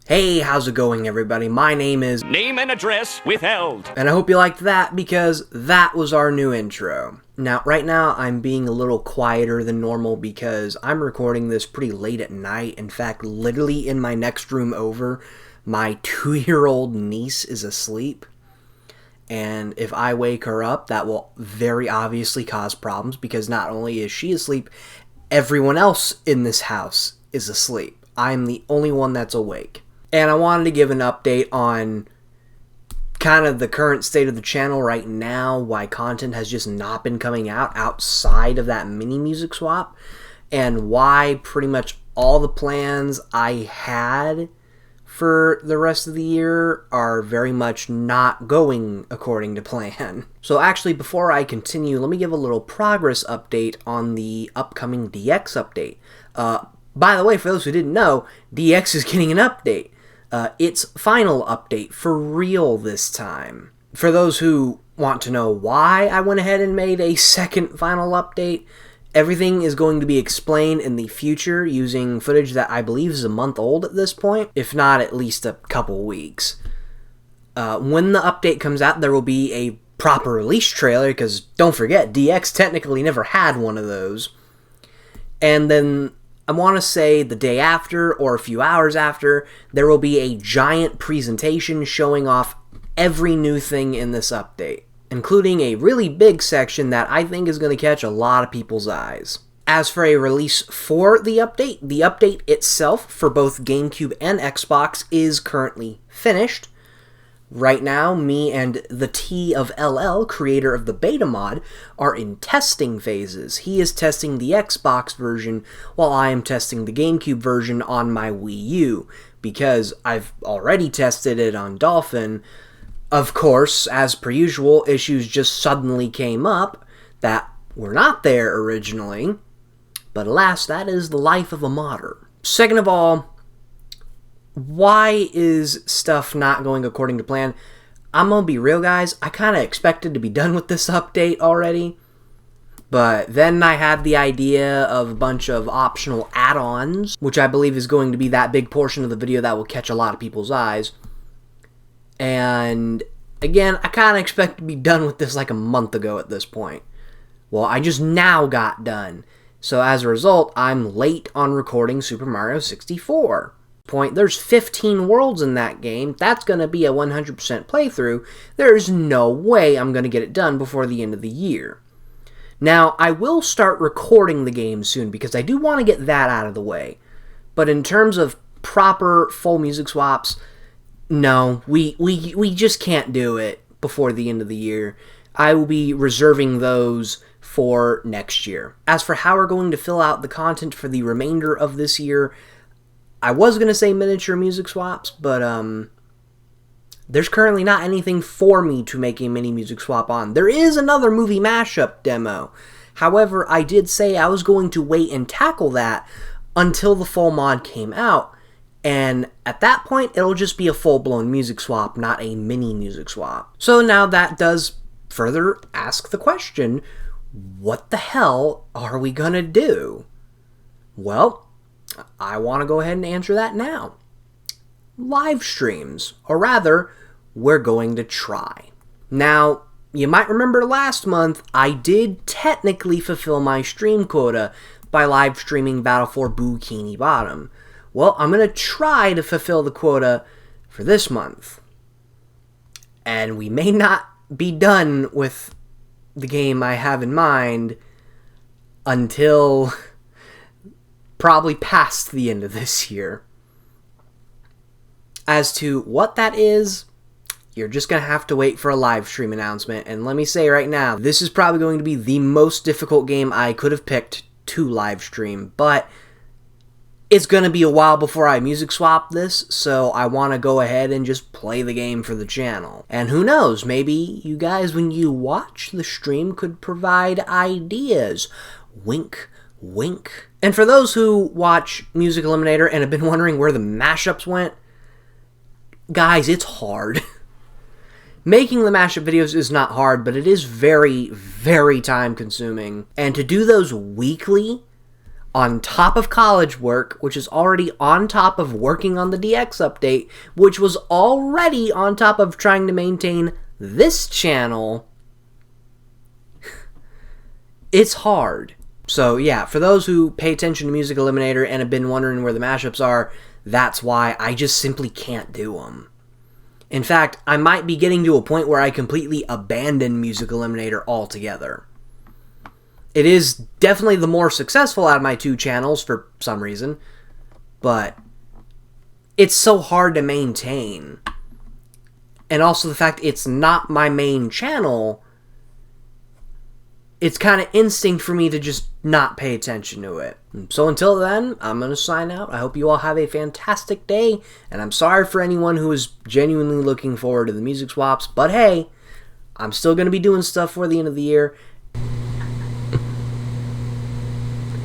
Hey, how's it going, everybody? My name is Name and address withheld. and I hope you liked that because that was our new intro. Now, right now, I'm being a little quieter than normal because I'm recording this pretty late at night. In fact, literally in my next room over, my 2-year-old niece is asleep. And if I wake her up, that will very obviously cause problems because not only is she asleep, everyone else in this house is asleep. I'm the only one that's awake. And I wanted to give an update on kind of the current state of the channel right now, why content has just not been coming out outside of that mini music swap, and why pretty much all the plans I had for the rest of the year are very much not going according to plan. So actually, before I continue, let me give a little progress update on the upcoming DX update. By the way, for those who didn't know, DX is getting an update. Its final update for real this time. For those who want to know why I went ahead and made a second final update, everything is going to be explained in the future using footage that I believe is a month old at this point, if not at least a couple weeks. When the update comes out, there will be a proper release trailer, because don't forget, DX technically never had one of those. And then I want to say the day after, or a few hours after, there will be a giant presentation showing off every new thing in this update, including a really big section that I think is going to catch a lot of people's eyes. As for a release for the update itself for both GameCube and Xbox is currently finished. Right now, me and the T of LL, creator of the beta mod, are in testing phases. He is testing the Xbox version, while I am testing the GameCube version on my Wii U, because I've already tested it on Dolphin. Of course, as per usual, issues just suddenly came up that were not there originally, but alas, that is the life of a modder. Second of all, why is stuff not going according to plan? I'm gonna be real, guys. I kind of expected to be done with this update already, but then I had the idea of a bunch of optional add-ons, which I believe is going to be that big portion of the video that will catch a lot of people's eyes. And again, I kind of expected to be done with this like a month ago at this point. Well, I just now got done. So as a result, I'm late on recording Super Mario 64. There's 15 worlds in that game. That's going to be a 100% playthrough. There's no way I'm going to get it done before the end of the year. Now, I will start recording the game soon because I do want to get that out of the way. But in terms of proper full music swaps, no, we just can't do it before the end of the year. I will be reserving those for next year. As for how we're going to fill out the content for the remainder of this year, I was going to say miniature music swaps, but there's currently not anything for me to make a mini music swap on. There is another movie mashup demo. However, I did say I was going to wait and tackle that until the full mod came out, and at that point, it'll just be a full-blown music swap, not a mini music swap. So now that does further ask the question, what the hell are we going to do? Well, I want to go ahead and answer that now. Live streams, or rather, we're going to try. Now, you might remember last month, I did technically fulfill my stream quota by live streaming Battle for Bikini Bottom. Well, I'm going to try to fulfill the quota for this month. And we may not be done with the game I have in mind until probably past the end of this year. As to what that is, you're just going to have to wait for a live stream announcement. And let me say right now, this is probably going to be the most difficult game I could have picked to live stream. But it's going to be a while before I music swap this, so I want to go ahead and just play the game for the channel. And who knows, maybe you guys, when you watch the stream, could provide ideas. Wink, wink. And for those who watch Music Eliminator and have been wondering where the mashups went, guys, it's hard. Making the mashup videos is not hard, but it is very, very time consuming. And to do those weekly, on top of college work, which is already on top of working on the DX update, which was already on top of trying to maintain this channel. It's hard. So yeah, for those who pay attention to Music Eliminator and have been wondering where the mashups are, that's why I just simply can't do them. In fact, I might be getting to a point where I completely abandon Music Eliminator altogether. It is definitely the more successful out of my two channels for some reason, but it's so hard to maintain. And also the fact it's not my main channel, it's kind of instinct for me to just not pay attention to it. So until then, I'm going to sign out. I hope you all have a fantastic day, and I'm sorry for anyone who is genuinely looking forward to the music swaps, but hey, I'm still going to be doing stuff for the end of the year,